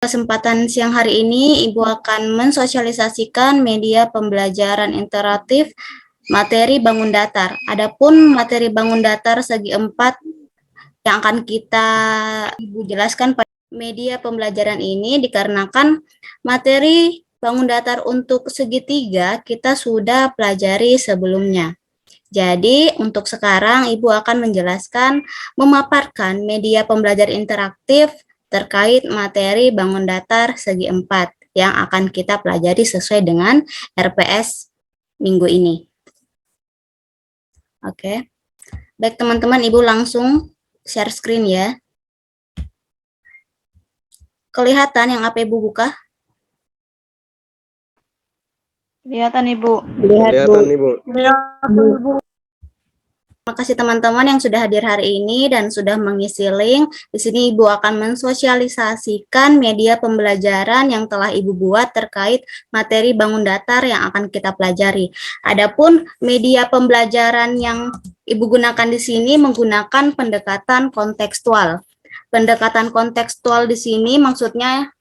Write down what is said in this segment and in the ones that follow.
Kesempatan siang hari ini, Ibu akan mensosialisasikan media pembelajaran interaktif materi bangun datar. Adapun materi bangun datar segi 4 yang akan kita Ibu jelaskan pada media pembelajaran ini dikarenakan materi bangun datar untuk segitiga kita sudah pelajari sebelumnya. Jadi, untuk sekarang Ibu akan menjelaskan, memaparkan media pembelajaran interaktif terkait materi bangun datar segi 4 yang akan kita pelajari sesuai dengan RPS minggu ini. Oke. Baik teman-teman, Ibu langsung share screen ya. Kelihatan yang apa Ibu buka? Kelihatan Ibu. Kelihatan Ibu. Terima kasih teman-teman yang sudah hadir hari ini dan sudah mengisi link. Di sini Ibu akan mensosialisasikan media pembelajaran yang telah Ibu buat terkait materi bangun datar yang akan kita pelajari. Adapun media pembelajaran yang Ibu gunakan di sini menggunakan pendekatan kontekstual. Pendekatan kontekstual di sini maksudnya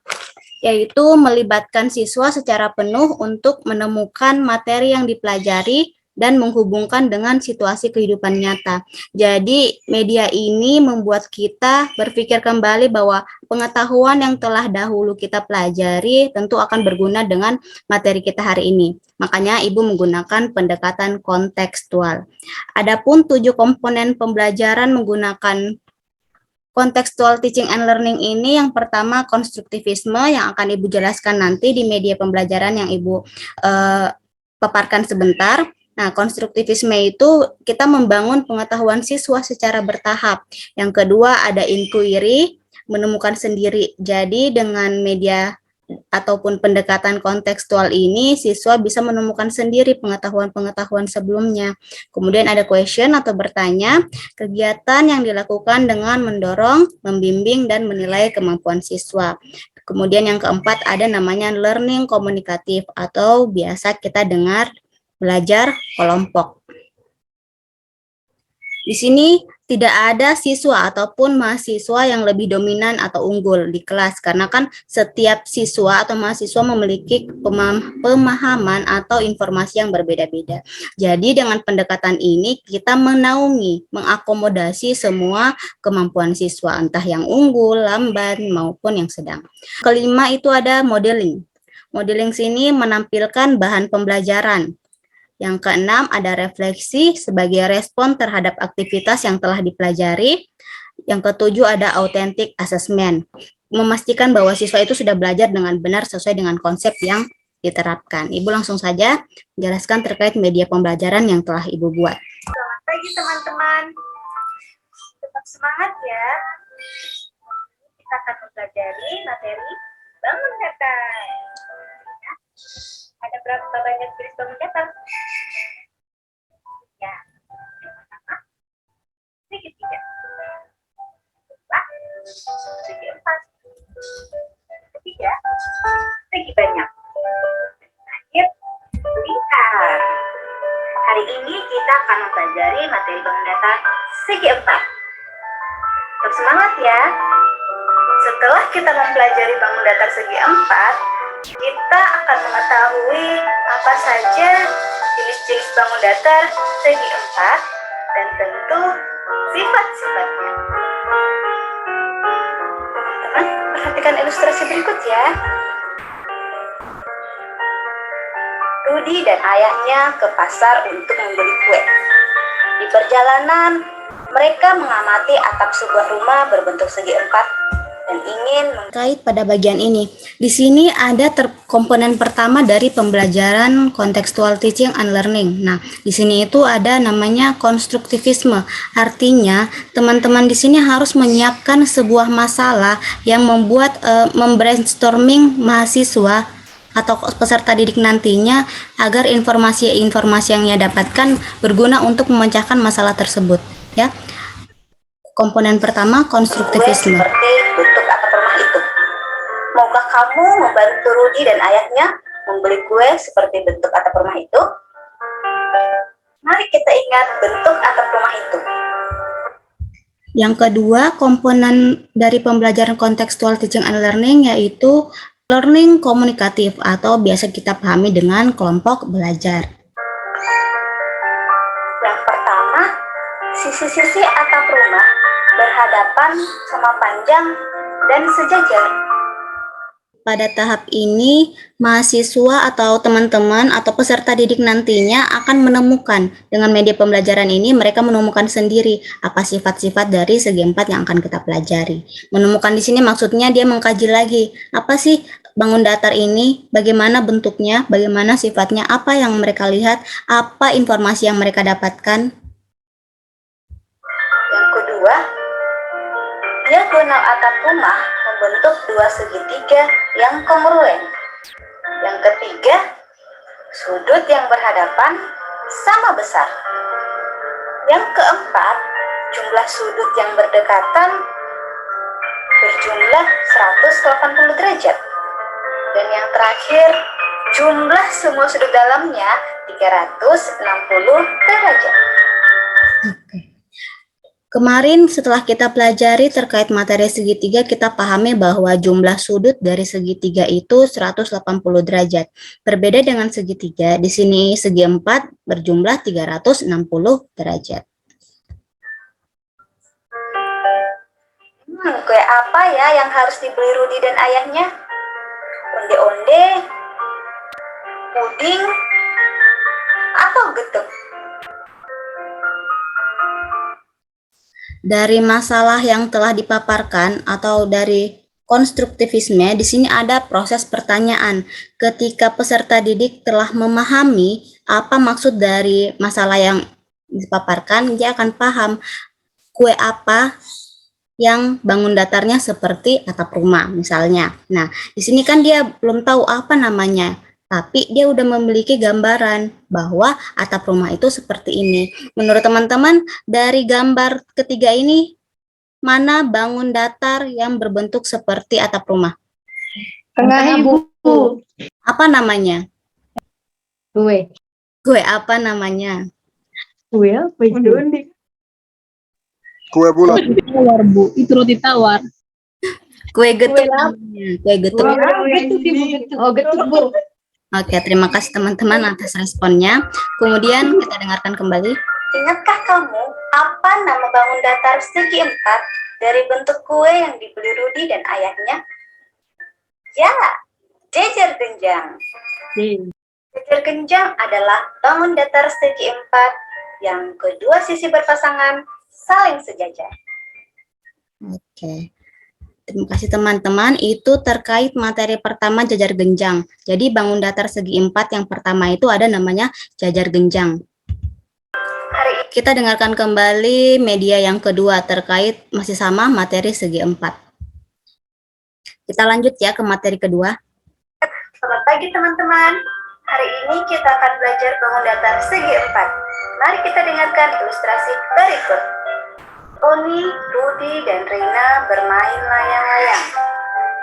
yaitu melibatkan siswa secara penuh untuk menemukan materi yang dipelajari dan menghubungkan dengan situasi kehidupan nyata. Jadi, media ini membuat kita berpikir kembali bahwa pengetahuan yang telah dahulu kita pelajari tentu akan berguna dengan materi kita hari ini. Makanya, Ibu menggunakan pendekatan kontekstual. Adapun 7 komponen pembelajaran menggunakan contextual teaching and learning ini yang pertama konstruktivisme yang akan Ibu jelaskan nanti di media pembelajaran yang Ibu paparkan sebentar. Nah, konstruktivisme itu kita membangun pengetahuan siswa secara bertahap. Yang kedua ada inquiry, menemukan sendiri. Jadi dengan media ataupun pendekatan kontekstual ini, siswa bisa menemukan sendiri pengetahuan-pengetahuan sebelumnya. Kemudian ada question atau bertanya, kegiatan yang dilakukan dengan mendorong, membimbing, dan menilai kemampuan siswa. Kemudian yang keempat ada namanya learning komunikatif atau biasa kita dengar belajar kelompok. Di sini tidak ada siswa ataupun mahasiswa yang lebih dominan atau unggul di kelas karena kan setiap siswa atau mahasiswa memiliki pemahaman atau informasi yang berbeda-beda. Jadi dengan pendekatan ini kita menaungi, mengakomodasi semua kemampuan siswa entah yang unggul, lamban maupun yang sedang. Kelima itu ada modeling. Modeling sini menampilkan bahan pembelajaran. Yang keenam ada refleksi sebagai respon terhadap aktivitas yang telah dipelajari. Yang ketujuh ada authentic assessment, memastikan bahwa siswa itu sudah belajar dengan benar sesuai dengan konsep yang diterapkan. Ibu langsung saja menjelaskan terkait media pembelajaran yang telah Ibu buat. Selamat pagi teman-teman, tetap semangat ya. Kita akan mempelajari materi bangun datar. Ada berapa banyak jenis bangun datar? Ya, yang pertama, segitiga. Kedua, segi 4. Ketiga, segi banyak. Terakhir, lingkar. Hari ini kita akan mempelajari materi bangun datar segi 4. Tetap semangat ya. Setelah kita mempelajari bangun datar segi 4, kita akan mengetahui apa saja jenis-jenis bangun datar segi 4 dan tentu sifat-sifatnya. Teman-teman, perhatikan ilustrasi berikut ya. Rudi dan ayahnya ke pasar untuk membeli kue. Di perjalanan, mereka mengamati atap sebuah rumah berbentuk segi 4 dan ingin terkait pada bagian ini. Di sini ada komponen pertama dari pembelajaran contextual teaching and learning. Nah, di sini itu ada namanya konstruktivisme. Artinya, teman-teman di sini harus menyiapkan sebuah masalah yang membuat membrainstorming mahasiswa atau peserta didik nantinya agar informasi-informasi yang ia dapatkan berguna untuk memecahkan masalah tersebut, ya. Komponen pertama konstruktivisme. Seperti bentuk atap rumah itu. Maukah kamu membantu Rudi dan ayahnya membeli kue seperti bentuk atap rumah itu? Mari kita ingat bentuk atap rumah itu. Yang kedua, komponen dari pembelajaran kontekstual teaching and learning yaitu learning komunikatif atau biasa kita pahami dengan kelompok belajar. Yang pertama, sisi-sisi atap rumah berhadapan sama panjang dan sejajar. Pada tahap ini, mahasiswa atau teman-teman atau peserta didik nantinya akan menemukan dengan media pembelajaran ini mereka menemukan sendiri apa sifat-sifat dari segi empat yang akan kita pelajari. Menemukan di sini maksudnya dia mengkaji lagi apa sih bangun datar ini, bagaimana bentuknya, bagaimana sifatnya, apa yang mereka lihat, apa informasi yang mereka dapatkan. Yang kedua, diagonal atap rumah membentuk dua segitiga yang kongruen. Yang ketiga, sudut yang berhadapan sama besar. Yang keempat, jumlah sudut yang berdekatan berjumlah 180 derajat. Dan yang terakhir, jumlah semua sudut dalamnya 360 derajat. Oke. Kemarin setelah kita pelajari terkait materi segitiga, kita pahami bahwa jumlah sudut dari segitiga itu 180 derajat. Berbeda dengan segitiga, di sini segi 4 berjumlah 360 derajat. Kue apa ya yang harus dibeli Rudi dan ayahnya? Onde-onde, puding, atau getuk? Dari masalah yang telah dipaparkan atau dari konstruktivisme, di sini ada proses pertanyaan. Ketika peserta didik telah memahami apa maksud dari masalah yang dipaparkan, dia akan paham kue apa yang bangun datarnya seperti atap rumah misalnya. Nah, di sini kan dia belum tahu apa namanya, tapi dia udah memiliki gambaran bahwa atap rumah itu seperti ini. Menurut teman-teman, dari gambar ketiga ini, mana bangun datar yang berbentuk seperti atap rumah? Tengah, Ibu. Apa namanya? Kue. Kue apa namanya? Kue apa itu? Kue bulat. Tawar, Bu. Itu roti tawar. Kue getuk Kue apa? namanya. Kue getuk. Oh, getuk, Bu. Oke, terima kasih teman-teman atas responnya. Kemudian kita dengarkan kembali. Ingatkah kamu apa nama bangun datar segi 4 dari bentuk kue yang dibeli Rudi dan ayahnya? Ya, jejer genjang. Jejer genjang adalah bangun datar segi 4 yang kedua sisi berpasangan saling sejajar. Oke. Terima kasih teman-teman, itu terkait materi pertama jajar genjang. Jadi bangun datar segi 4 yang pertama itu ada namanya jajar genjang. Kita dengarkan kembali media yang kedua terkait masih sama materi segi 4. Kita lanjut ya ke materi kedua. Selamat pagi teman-teman. Hari ini kita akan belajar bangun datar segi 4. Mari kita dengarkan ilustrasi berikut. Tony, Rudi, dan Rina bermain layang-layang.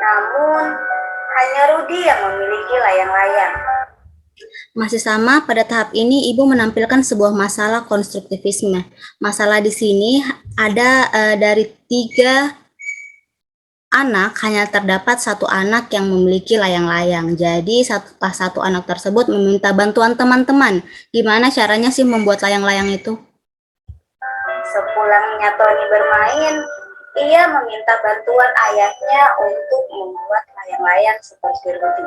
Namun, hanya Rudi yang memiliki layang-layang. Masih sama, pada tahap ini Ibu menampilkan sebuah masalah konstruktivisme. Masalah di sini ada dari 3 anak, hanya terdapat 1 anak yang memiliki layang-layang. Jadi, satu anak tersebut meminta bantuan teman-teman. Gimana caranya sih membuat layang-layang itu? Sepulangnya Tony bermain, ia meminta bantuan ayahnya untuk membuat layang-layang seperti Rudi.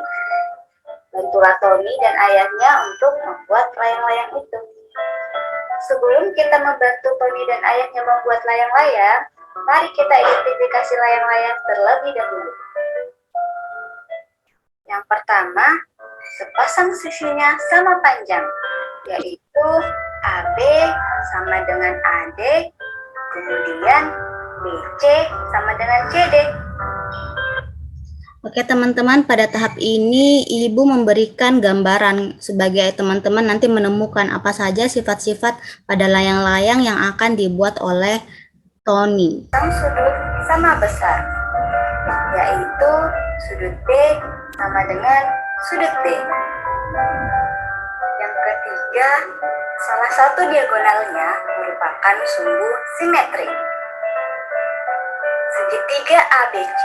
Bantulah Tony dan ayahnya untuk membuat layang-layang itu. Sebelum kita membantu Tony dan ayahnya membuat layang-layang, mari kita identifikasi layang-layang terlebih dahulu. Yang pertama, sepasang sisinya sama panjang, yaitu AB sama dengan AD, kemudian BC sama dengan CD. Oke teman-teman, pada tahap ini Ibu memberikan gambaran sebagai teman-teman nanti menemukan apa saja sifat-sifat pada layang-layang yang akan dibuat oleh Tony. Sudut sama besar, yaitu sudut B sama dengan sudut D. Yang ketiga, salah satu diagonalnya merupakan sumbu simetri. Segitiga ABC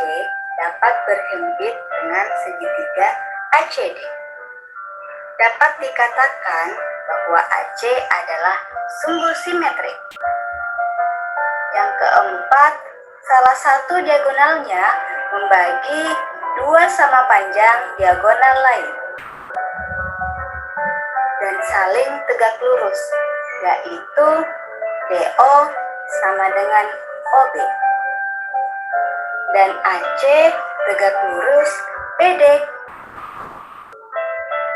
dapat berhimpit dengan segitiga ACD. Dapat dikatakan bahwa AC adalah sumbu simetrik. Yang keempat, salah satu diagonalnya membagi dua sama panjang diagonal lain dan saling tegak lurus, yaitu DO sama dengan OB dan AC tegak lurus BD.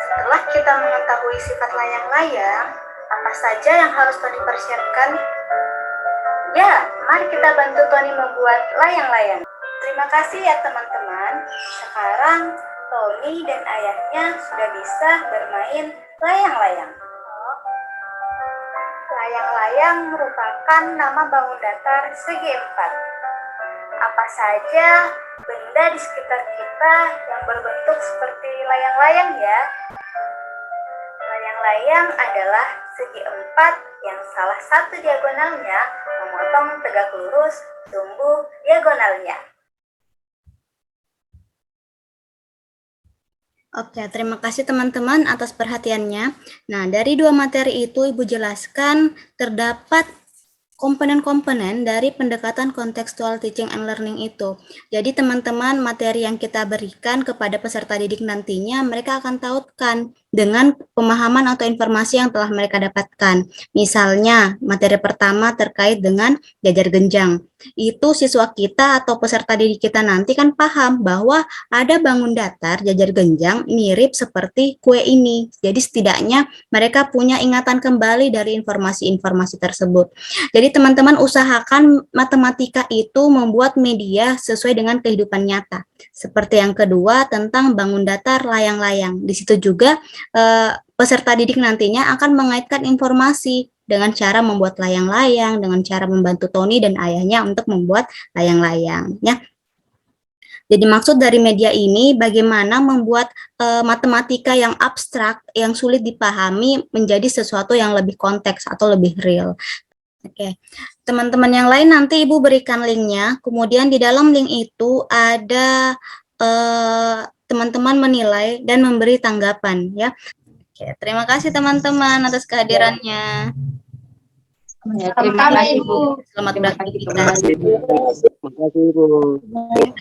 Setelah kita mengetahui sifat layang-layang, apa saja yang harus Tony persiapkan? Ya, mari kita bantu Tony membuat layang-layang. Terima kasih ya teman-teman. Sekarang Tony dan ayahnya sudah bisa bermain layang-layang. Layang-layang merupakan nama bangun datar segi empat. Apa saja benda di sekitar kita yang berbentuk seperti layang-layang ya? Layang-layang adalah segi empat yang salah satu diagonalnya memotong tegak lurus sumbu diagonalnya. Oke, terima kasih teman-teman atas perhatiannya. Nah, dari dua materi itu Ibu jelaskan terdapat komponen-komponen dari pendekatan kontekstual teaching and learning itu. Jadi teman-teman, materi yang kita berikan kepada peserta didik nantinya mereka akan tautkan dengan pemahaman atau informasi yang telah mereka dapatkan. Misalnya, materi pertama terkait dengan jajar genjang. Itu siswa kita atau peserta didik kita nanti kan paham bahwa ada bangun datar jajar genjang mirip seperti kue ini. Jadi setidaknya mereka punya ingatan kembali dari informasi-informasi tersebut. Jadi teman-teman usahakan matematika itu membuat media sesuai dengan kehidupan nyata. Seperti yang kedua tentang bangun datar layang-layang. Di situ juga peserta didik nantinya akan mengaitkan informasi dengan cara membuat layang-layang, dengan cara membantu Tony dan ayahnya untuk membuat layang-layang. Ya. Jadi maksud dari media ini bagaimana membuat matematika yang abstrak, yang sulit dipahami menjadi sesuatu yang lebih konteks atau lebih real. Oke, teman-teman yang lain nanti Ibu berikan linknya. Kemudian di dalam link itu ada teman-teman menilai dan memberi tanggapan ya. Oke, terima kasih teman-teman atas kehadirannya. Ya, terima kasih Bu. Selamat Terima kasih, beraktivitas. Terima kasih, Bu.